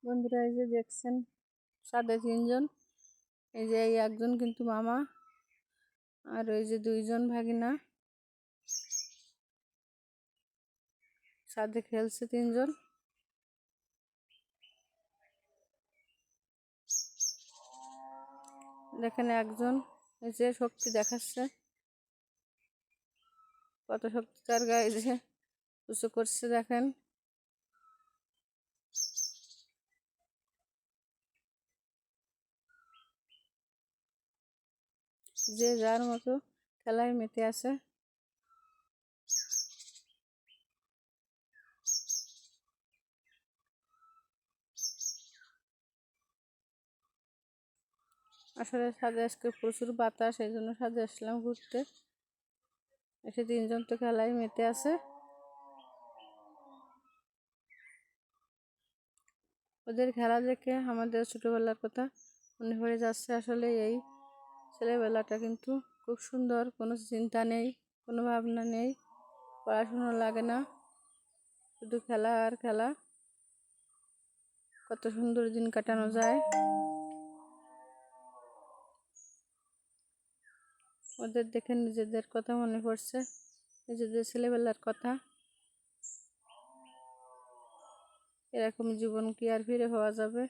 বন্ধুরা, এই যে দেখছেন সাথে তিনজন, এই যে এই একজন কিন্তু মামা, আর ওই যে দুইজন ভাগিনা সাথে খেলছে তিনজন। দেখেন একজন এই যে শক্তি দেখাচ্ছে, কত শক্তি তার গায়ে, যে উঁচু করছে দেখেন। যে যার মতো খেলায় মেতে আছে। আসলে ছাদে আজকে প্রচুর বাতাস, এই জন্য ছাদে আসলাম ঘুরতে। এসে তিনজন তো খেলায় মেতে আছে। ওদের খেলা দেখে আমাদের ছোটবেলার কথা মনে পড়ে যাচ্ছে। আসলে এই ছেলেবেলাটা কিন্তু খুব সুন্দর, কোনো চিন্তা নেই, কোনো ভাবনা নেই, পড়াশুনো লাগে না, শুধু খেলা আর খেলা। কত সুন্দর দিন কাটানো যায়। ওদের দেখে নিজেদের কথা মনে পড়ছে, নিজেদের ছেলেবেলার কথা। এরকম জীবন কি আর ফিরে পাওয়া যাবে?